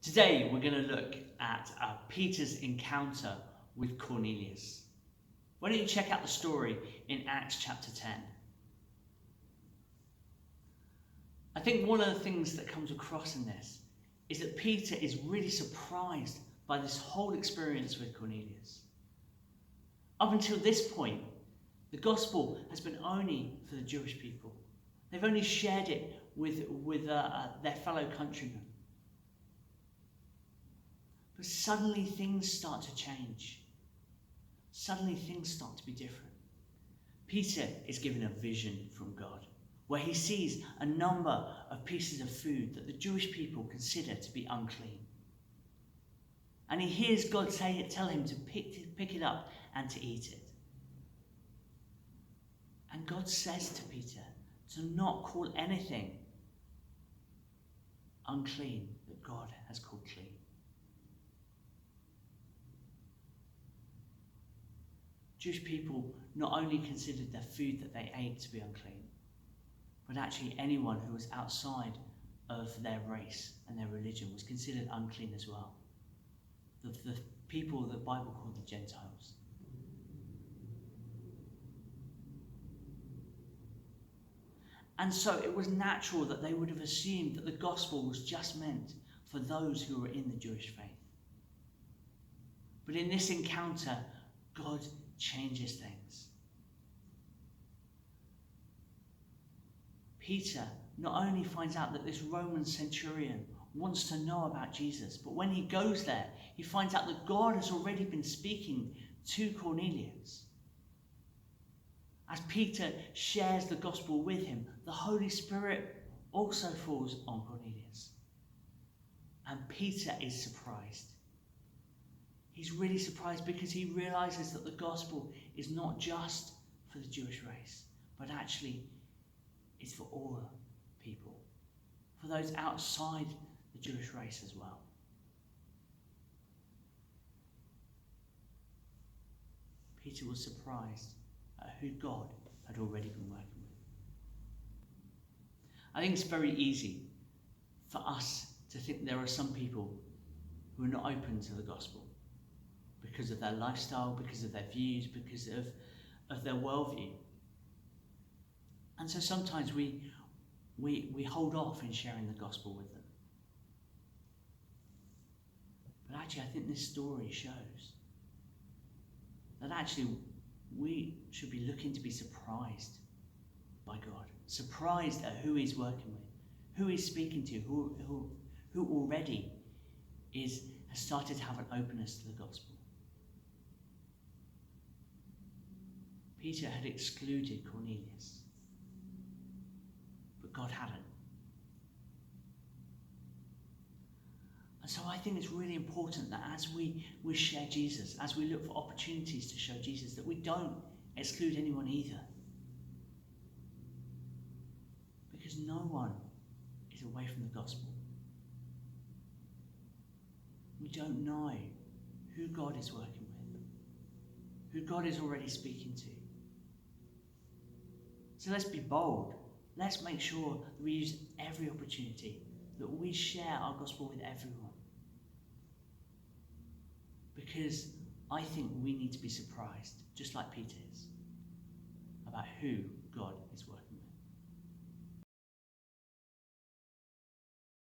Today we're going to look at Peter's encounter with Cornelius. Why don't you check out the story in Acts chapter 10. I think one of the things that comes across in this is that Peter is really surprised by this whole experience with Cornelius. Up until this point, the gospel has been only for the Jewish people. They've only shared it with their fellow countrymen. But suddenly things start to change. Suddenly things start to be different. Peter is given a vision from God, where he sees a number of pieces of food that the Jewish people consider to be unclean. And he hears God tell him to pick it up and to eat it. And God says to Peter to not call anything unclean that God has called clean. Jewish people not only considered their food that they ate to be unclean, but actually anyone who was outside of their race and their religion was considered unclean as well. The people the Bible called the Gentiles. And so it was natural that they would have assumed that the gospel was just meant for those who were in the Jewish faith. But in this encounter, God changes things. Peter not only finds out that this Roman centurion wants to know about Jesus, but when he goes there, he finds out that God has already been speaking to Cornelius. As Peter shares the gospel with him, the Holy Spirit also falls on Cornelius. And Peter is surprised. He's really surprised because he realizes that the gospel is not just for the Jewish race, but actually is for all people, for those outside the Jewish race as well. Peter was surprised at who God had already been working with. I think it's very easy for us to think there are some people who are not open to the gospel because of their lifestyle, because of their views, because of their worldview. And so sometimes we hold off in sharing the gospel with them. But actually, I think this story shows that actually we should be looking to be surprised by God, surprised at who he's working with, who he's speaking to, who already has started to have an openness to the gospel. Peter had excluded Cornelius, but God hadn't. And so I think it's really important that as we share Jesus, as we look for opportunities to show Jesus, that we don't exclude anyone either. Because no one is away from the gospel. We don't know who God is working with, who God is already speaking to. So let's be bold. Let's make sure that we use every opportunity, that we share our gospel with everyone. Because I think we need to be surprised, just like Peter is, about who God is working with.